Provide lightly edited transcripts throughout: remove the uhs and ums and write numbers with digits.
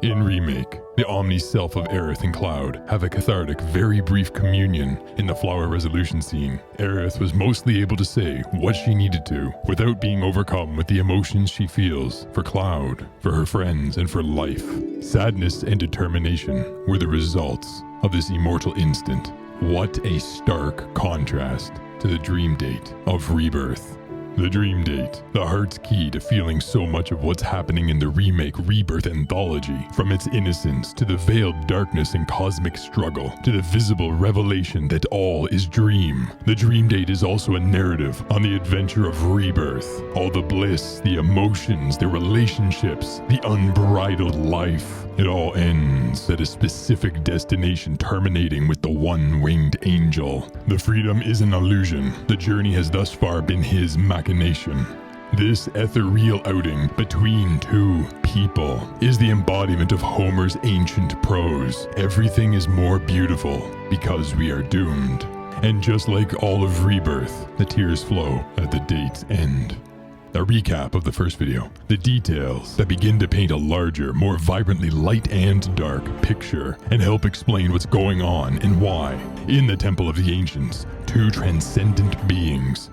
In Remake, the omni-self of Aerith and Cloud have a cathartic, very brief communion in the flower resolution scene. Aerith was mostly able to say what she needed to without being overcome with the emotions she feels for Cloud, for her friends, and for life. Sadness and determination were the results of this immortal instant. What a stark contrast to the dream date of Rebirth. The dream date, the heart's key to feeling so much of what's happening in the Remake Rebirth anthology, from its innocence to the veiled darkness and cosmic struggle, to the visible revelation that all is dream. The dream date is also a narrative on the adventure of Rebirth, all the bliss, the emotions, the relationships, the unbridled life. It all ends at a specific destination, terminating with the one-winged angel. The freedom is an illusion. The journey has thus far been his machination. This ethereal outing between two people is the embodiment of Homer's ancient prose. Everything is more beautiful because we are doomed. And just like all of Rebirth, the tears flow at the date's end. A recap of the first video, the details that begin to paint a larger, more vibrantly light and dark picture and help explain what's going on and why. In the Temple of the Ancients, two transcendent beings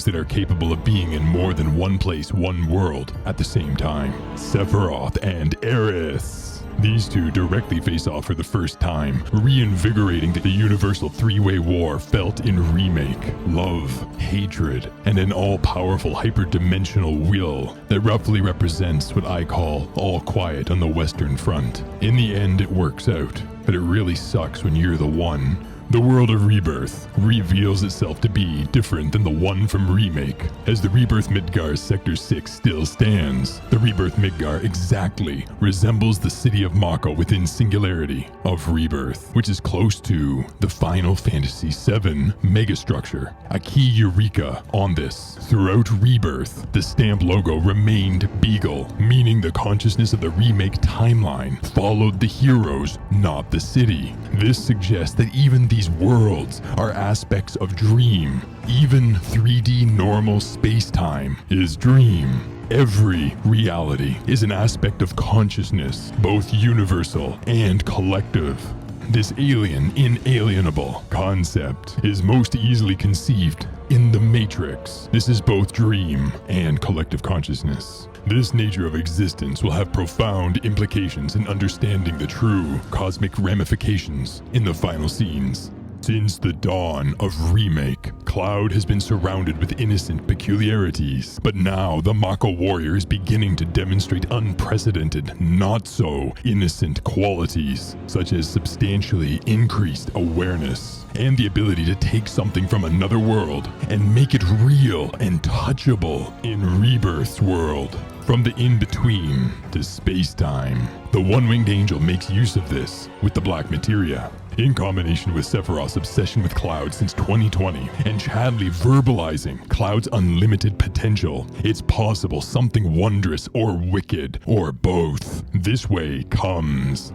that are capable of being in more than one place, one world at the same time. Sephiroth and Aerith. These two directly face off for the first time, reinvigorating the universal three-way war felt in Remake. Love, hatred, and an all-powerful hyperdimensional will that roughly represents what I call all quiet on the Western Front. In the end, it works out, but it really sucks when you're the one. The world of Rebirth reveals itself to be different than the one from Remake, as the Rebirth Midgar's Sector 6 still stands. The Rebirth Midgar exactly resembles the city of Mako within singularity of Rebirth, which is close to the Final Fantasy VII megastructure. A key eureka on this. Throughout Rebirth, the stamp logo remained Beagle, meaning the consciousness of the Remake timeline followed the heroes, not the city. This suggests that even these worlds are aspects of dream. Even 3D normal space-time is dream. Every reality is an aspect of consciousness, both universal and collective. This alien, inalienable concept is most easily conceived in the Matrix. This is both dream and collective consciousness. This nature of existence will have profound implications in understanding the true cosmic ramifications in the final scenes. Since the dawn of Remake, Cloud has been surrounded with innocent peculiarities, but now the Mako warrior is beginning to demonstrate unprecedented, not-so-innocent qualities, such as substantially increased awareness and the ability to take something from another world and make it real and touchable in Rebirth's world. From the in-between to space-time, the one-winged angel makes use of this with the black materia. In combination with Sephiroth's obsession with Cloud since 2020 and Chadley verbalizing Cloud's unlimited potential, it's possible something wondrous or wicked, or both. This way comes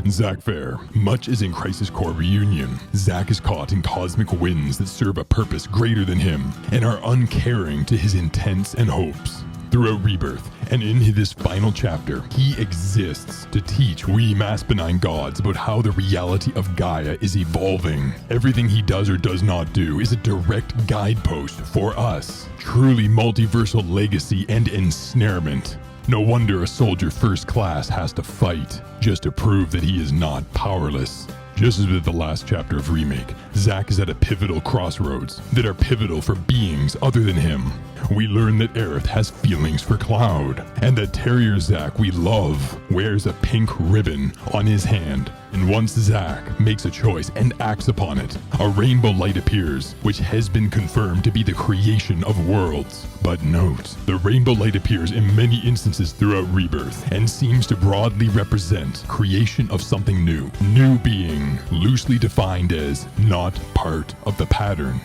Zack Fair. Much as in Crisis Core Reunion, Zack is caught in cosmic winds that serve a purpose greater than him and are uncaring to his intents and hopes. Throughout Rebirth, and in this final chapter, he exists to teach we mass benign gods about how the reality of Gaia is evolving. Everything he does or does not do is a direct guidepost for us. Truly multiversal legacy and ensnarement. No wonder a soldier first class has to fight, just to prove that he is not powerless. Just as with the last chapter of Remake, Zack is at a pivotal crossroads that are pivotal for beings other than him. We learn that Aerith has feelings for Cloud, and that Terrier Zack we love wears a pink ribbon on his hand. And once Zack makes a choice and acts upon it, a rainbow light appears, which has been confirmed to be the creation of worlds. But note, the rainbow light appears in many instances throughout Rebirth, and seems to broadly represent creation of something new. New being, loosely defined as not part of the pattern.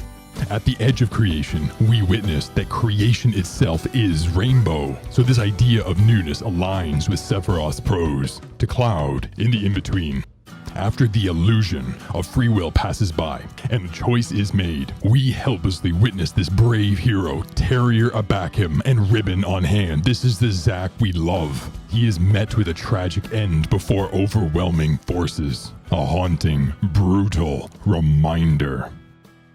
At the edge of creation, we witness that creation itself is rainbow. So this idea of newness aligns with Sephiroth's prose to Cloud in the in-between. After the illusion of free will passes by and the choice is made, we helplessly witness this brave hero, terrier aback him and ribbon on hand. This is the Zack we love. He is met with a tragic end before overwhelming forces. A haunting, brutal reminder.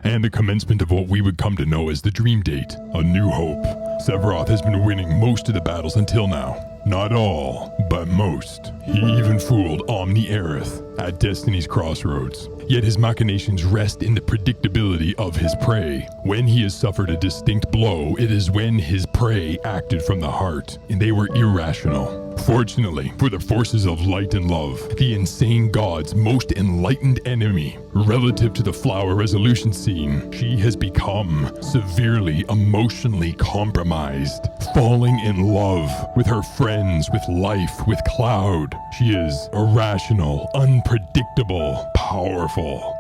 And the commencement of what we would come to know as the Dream Date, A New Hope. Sephiroth has been winning most of the battles until now. Not all, but most. He even fooled Aerith at Destiny's crossroads. Yet his machinations rest in the predictability of his prey. When he has suffered a distinct blow, it is when his prey acted from the heart, and they were irrational. Fortunately for the forces of light and love, the insane god's most enlightened enemy, relative to the flower resolution scene, she has become severely emotionally compromised, falling in love with her friends, with life, with Cloud. She is irrational, unpredictable, powerful.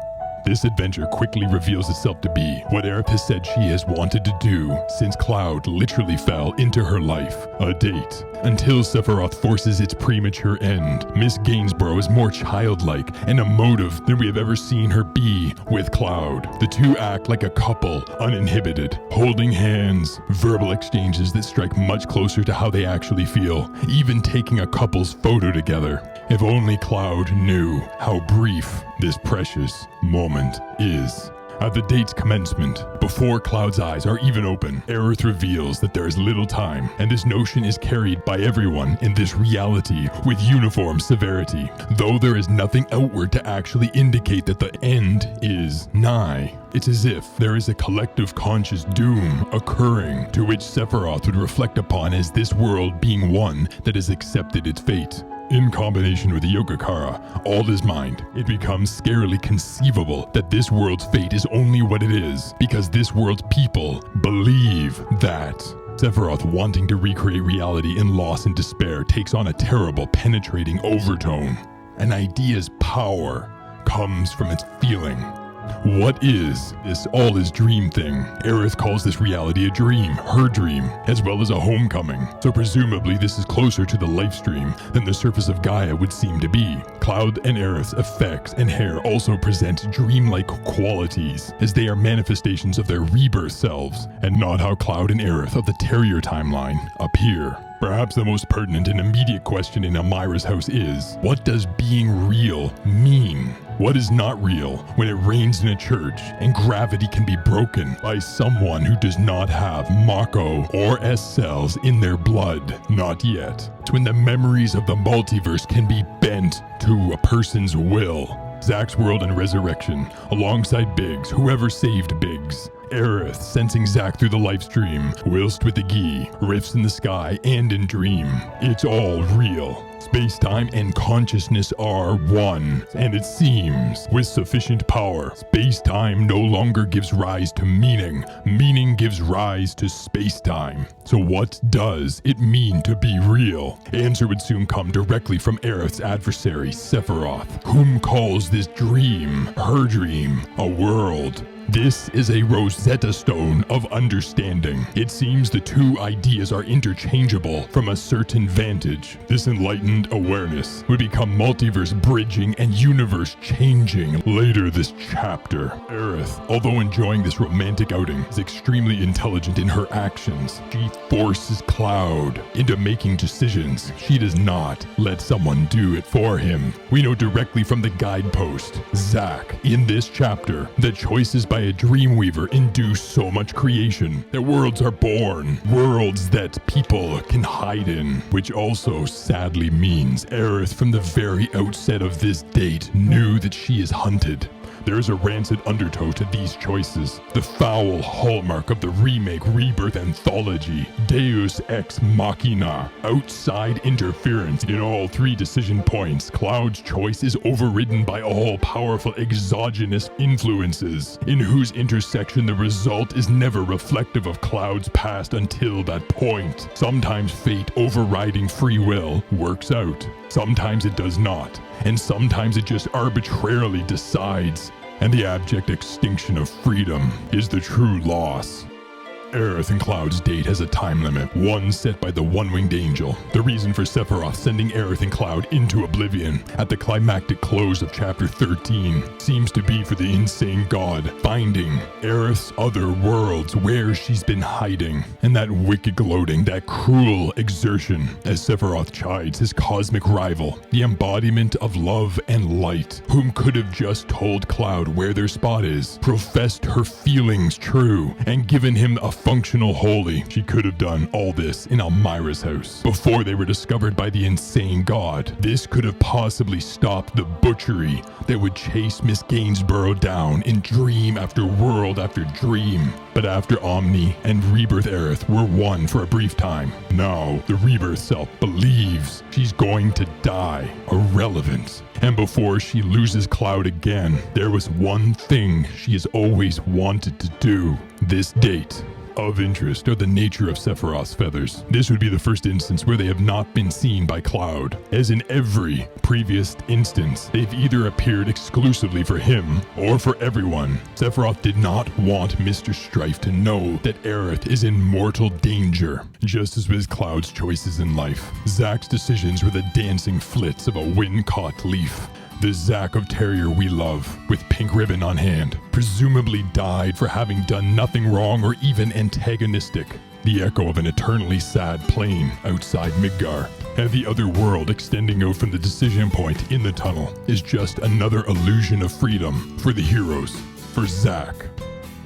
This adventure quickly reveals itself to be what Aerith has said she has wanted to do since Cloud literally fell into her life, a date. Until Sephiroth forces its premature end, Miss Gainsborough is more childlike and emotive than we have ever seen her be with Cloud. The two act like a couple, uninhibited, holding hands, verbal exchanges that strike much closer to how they actually feel, even taking a couple's photo together. If only Cloud knew how brief this precious moment is. At the date's commencement, before Cloud's eyes are even open, Aerith reveals that there is little time, and this notion is carried by everyone in this reality with uniform severity, though there is nothing outward to actually indicate that the end is nigh. It's as if there is a collective conscious doom occurring to which Sephiroth would reflect upon as this world being one that has accepted its fate. In combination with the Yokohara, all is mind, it becomes scarily conceivable that this world's fate is only what it is because this world's people believe that. Sephiroth wanting to recreate reality in loss and despair takes on a terrible, penetrating overtone. An idea's power comes from its feeling. What is this all is dream thing? Aerith calls this reality a dream, her dream, as well as a homecoming. So presumably this is closer to the life stream than the surface of Gaia would seem to be. Cloud and Aerith's effects and hair also present dreamlike qualities, as they are manifestations of their rebirth selves, and not how Cloud and Aerith of the Terrier timeline appear. Perhaps the most pertinent and immediate question in Amira's house is, what does being real mean? What is not real when it rains in a church and gravity can be broken by someone who does not have Mako or S cells in their blood? Not yet. It's when the memories of the multiverse can be bent to a person's will. Zack's world and resurrection, alongside Biggs, whoever saved Biggs. Aerith sensing Zack through the live stream, whilst with the Gi, rifts in the sky and in dream. It's all real. Space-time and consciousness are one, and it seems, with sufficient power, space-time no longer gives rise to meaning. Meaning gives rise to space-time. So what does it mean to be real? Answer would soon come directly from Aerith's adversary, Sephiroth, whom calls this dream, her dream, a world. This is a Rosetta Stone of understanding. It seems the two ideas are interchangeable from a certain vantage. This enlightened awareness would become multiverse bridging and universe changing later this chapter. Aerith, although enjoying this romantic outing, is extremely intelligent in her actions. She forces Cloud into making decisions. She does not let someone do it for him. We know directly from the guidepost, Zack, in this chapter, that choices by a dreamweaver induce so much creation that worlds are born, worlds that people can hide in, which also sadly means Aerith from the very outset of this date knew that she is hunted. There is a rancid undertow to these choices, the foul hallmark of the remake Rebirth anthology, Deus Ex Machina, outside interference in all three decision points. Cloud's choice is overridden by all-powerful exogenous influences, in whose intersection the result is never reflective of Cloud's past until that point. Sometimes fate overriding free will works out, sometimes it does not, and sometimes it just arbitrarily decides. And the abject extinction of freedom is the true loss. Aerith and Cloud's date has a time limit, one set by the one-winged angel. The reason for Sephiroth sending Aerith and Cloud into oblivion at the climactic close of chapter 13 seems to be for the insane god finding Aerith's other worlds where she's been hiding, and that wicked gloating, that cruel exertion as Sephiroth chides his cosmic rival, the embodiment of love and light, whom could have just told Cloud where their spot is, professed her feelings true, and given him a functional holy. She could have done all this in Elmira's house before they were discovered by the insane god. This could have possibly stopped the butchery that would chase Miss Gainsborough down in dream after world after dream. But after Omni and Rebirth Aerith were one for a brief time, now the Rebirth self believes she's going to die irrelevant. And before she loses Cloud again, there was one thing she has always wanted to do. This date of interest are the nature of Sephiroth's feathers. This would be the first instance where they have not been seen by Cloud. As in every previous instance, they've either appeared exclusively for him or for everyone. Sephiroth did not want Mr. Strife to know that Aerith is in mortal danger, just as with Cloud's choices in life. Zack's decisions were the dancing flits of a wind-caught leaf. The Zack of Terrier we love, with pink ribbon on hand, presumably died for having done nothing wrong or even antagonistic. The echo of an eternally sad plane outside Midgar, and the other world extending out from the decision point in the tunnel, is just another illusion of freedom for the heroes, for Zack.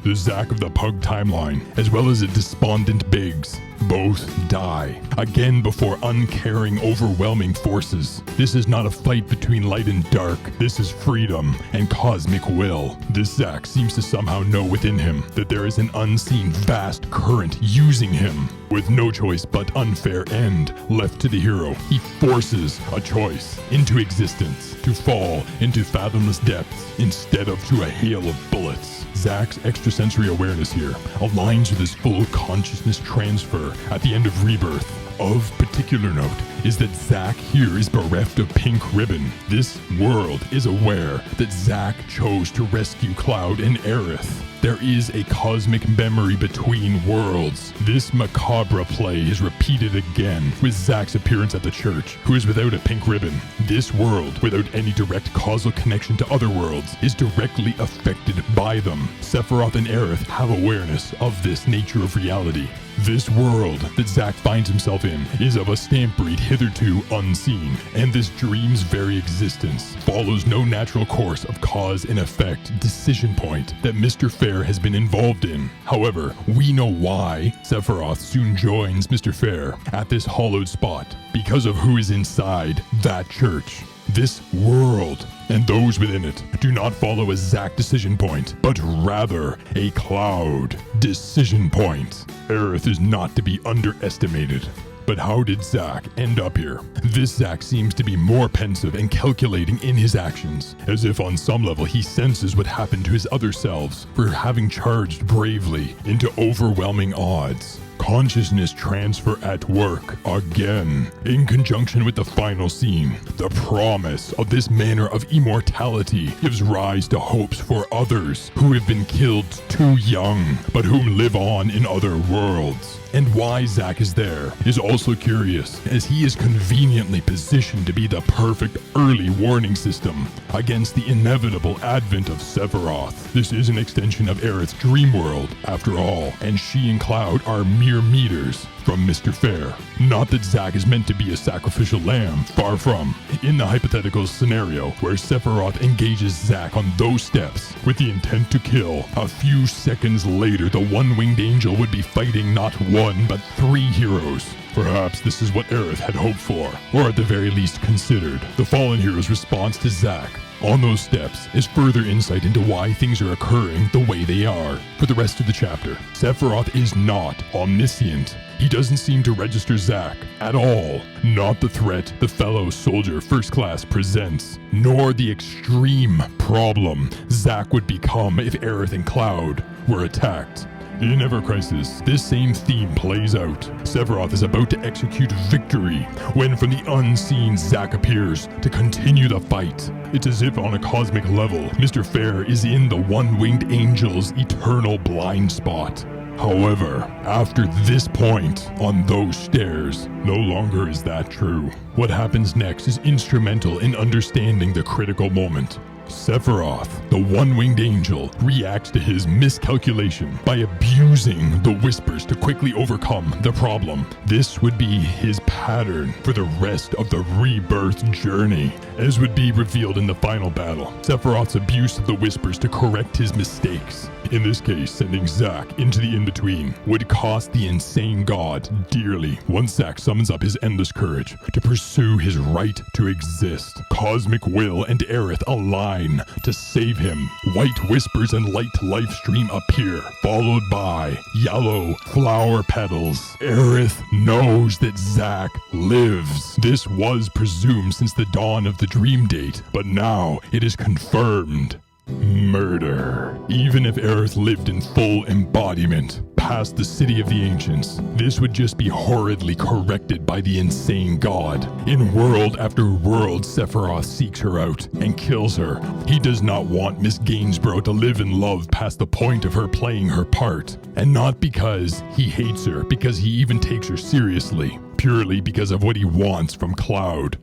The Zack of the Pug timeline, as well as a despondent Biggs, both die, again before uncaring, overwhelming forces. This is not a fight between light and dark. This is freedom and cosmic will. This Zack seems to somehow know within him that there is an unseen vast current using him. With no choice but unfair end left to the hero, he forces a choice into existence, to fall into fathomless depths instead of to a hail of bullets. Zack's extrasensory awareness here aligns with his full consciousness transfer at the end of Rebirth. Of particular note is that Zack here is bereft of pink ribbon. This world is aware that Zack chose to rescue Cloud and Aerith. There is a cosmic memory between worlds. This macabre play is repeated again with Zack's appearance at the church, who is without a pink ribbon. This world, without any direct causal connection to other worlds, is directly affected by them. Sephiroth and Aerith have awareness of this nature of reality. This world that Zack finds himself in is of a stamp breed hitherto unseen, and this dream's very existence follows no natural course of cause and effect decision point that Mr. Fair has been involved in. However, we know why Sephiroth soon joins Mr. Fair at this hallowed spot, because of who is inside that church. This world and those within it do not follow a Zack decision point, but rather a Cloud decision point. Aerith is not to be underestimated. But how did Zack end up here? This Zack seems to be more pensive and calculating in his actions, as if on some level he senses what happened to his other selves for having charged bravely into overwhelming odds. Consciousness transfer at work again. In conjunction with the final scene, the promise of this manner of immortality gives rise to hopes for others who have been killed too young, but whom live on in other worlds. And why Zack is there is also curious, as he is conveniently positioned to be the perfect early warning system against the inevitable advent of Sephiroth. This is an extension of Aerith's dream world, after all, and she and Cloud are mere meters from Mr. Fair. Not that Zack is meant to be a sacrificial lamb, far from. In the hypothetical scenario where Sephiroth engages Zack on those steps with the intent to kill, a few seconds later the one-winged angel would be fighting not one but 3 heroes. Perhaps this is what Aerith had hoped for, or at the very least considered. The fallen hero's response to Zack on those steps is further insight into why things are occurring the way they are. For the rest of the chapter, Sephiroth is not omniscient. He doesn't seem to register Zack at all. Not the threat the fellow soldier first class presents, nor the extreme problem Zack would become if Aerith and Cloud were attacked. In Ever Crisis, this same theme plays out. Sephiroth is about to execute victory when from the unseen Zack appears to continue the fight. It's as if on a cosmic level, Mr. Fair is in the one-winged angel's eternal blind spot. However, after this point on those stairs, no longer is that true. What happens next is instrumental in understanding the critical moment. Sephiroth, the one-winged angel, reacts to his miscalculation by abusing the whispers to quickly overcome the problem. This would be his pattern for the rest of the Rebirth journey, as would be revealed in the final battle. Sephiroth's abuse of the whispers to correct his mistakes, in this case sending Zack into the in-between, would cost the insane god dearly once Zack summons up his endless courage to pursue his right to exist. Cosmic will and Aerith align to save him. White whispers and light life stream appear, followed by yellow flower petals. Aerith knows that Zack lives. This was presumed since the dawn of the dream date, but now it is confirmed. Murder. Even if Aerith lived in full embodiment past the city of the ancients, this would just be horridly corrected by the insane god. In world after world, Sephiroth seeks her out and kills her. He does not want Miss Gainsborough to live in love past the point of her playing her part. And not because he hates her, because he even takes her seriously, purely because of what he wants from Cloud.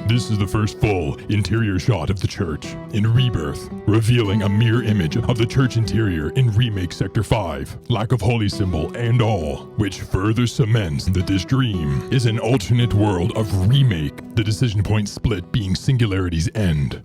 This is the first full interior shot of the church in Rebirth, revealing a mirror image of the church interior in Remake Sector 5, lack of holy symbol and all, which further cements that this dream is an alternate world of Remake, the decision point split being Singularity's end.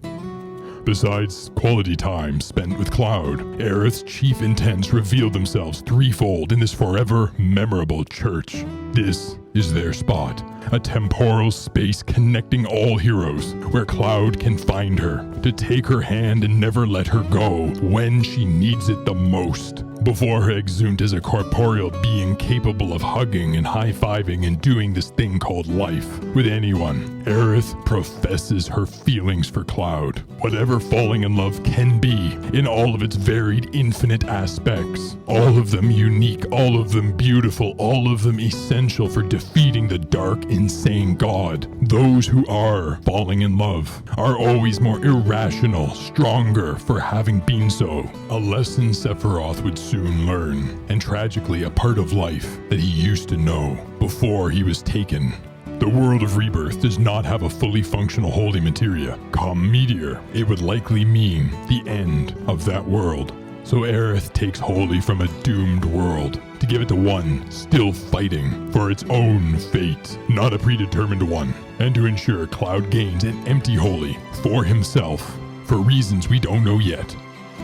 Besides quality time spent with Cloud, Aerith's chief intents reveal themselves threefold in this forever memorable church. This is their spot, a temporal space connecting all heroes, where Cloud can find her, to take her hand and never let her go when she needs it the most. Before her exunt is a corporeal being capable of hugging and high-fiving and doing this thing called life with anyone. Aerith professes her feelings for Cloud, whatever falling in love can be, in all of its varied, infinite aspects. All of them unique, all of them beautiful, all of them essential for defeating the dark, insane god. Those who are falling in love are always more irrational, stronger for having been so. A lesson Sephiroth would soon learn, and tragically a part of life that he used to know before he was taken. The world of Rebirth does not have a fully functional holy materia. Come meteor, it would likely mean the end of that world. So Aerith takes holy from a doomed world to give it to one still fighting for its own fate, not a predetermined one, and to ensure Cloud gains an empty holy for himself for reasons we don't know yet.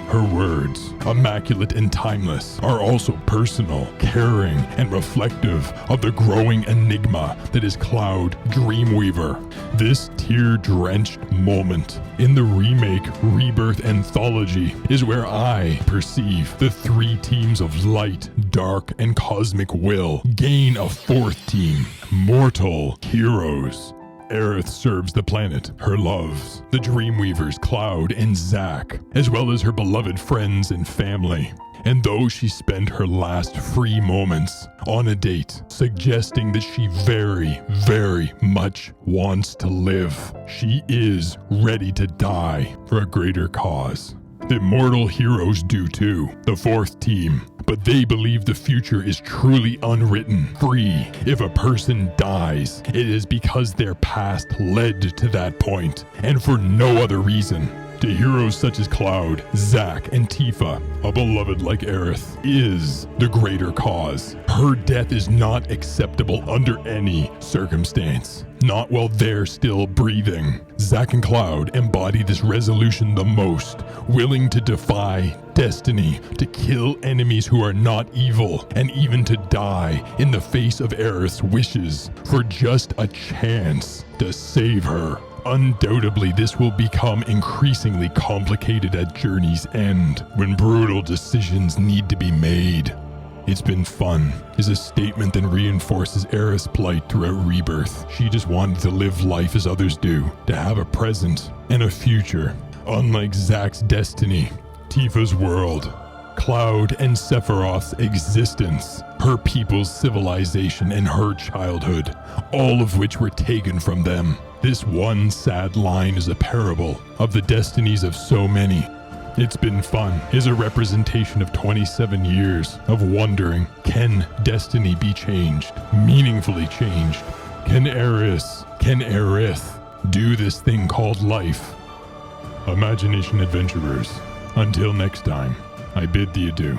Her words, immaculate and timeless, are also personal, caring, and reflective of the growing enigma that is Cloud Dreamweaver. This tear-drenched moment in the Remake Rebirth anthology is where I perceive the three teams of light, dark, and cosmic will gain a fourth team, mortal heroes. Aerith serves the planet, her loves, the Dreamweavers Cloud and Zack, as well as her beloved friends and family. And though she spent her last free moments on a date, suggesting that she very, very much wants to live, she is ready to die for a greater cause. Immortal heroes do too, the fourth team, but they believe the future is truly unwritten, free. If a person dies, it is because their past led to that point, and for no other reason. To heroes such as Cloud, Zack, and Tifa, a beloved like Aerith is the greater cause. Her death is not acceptable under any circumstance, not while they're still breathing. Zack and Cloud embody this resolution the most, willing to defy destiny, to kill enemies who are not evil, and even to die in the face of Aerith's wishes for just a chance to save her. Undoubtedly, this will become increasingly complicated at Journey's end, when brutal decisions need to be made. "It's been fun" is a statement that reinforces Aerith's plight throughout Rebirth. She just wanted to live life as others do, to have a present and a future. Unlike Zack's destiny, Tifa's world, Cloud and Sephiroth's existence, her people's civilization, and her childhood, all of which were taken from them. This one sad line is a parable of the destinies of so many. It's Been Fun is a representation of 27 years of wondering, can destiny be changed, meaningfully changed? Can Aerith do this thing called life? Imagination adventurers, until next time, I bid thee adieu.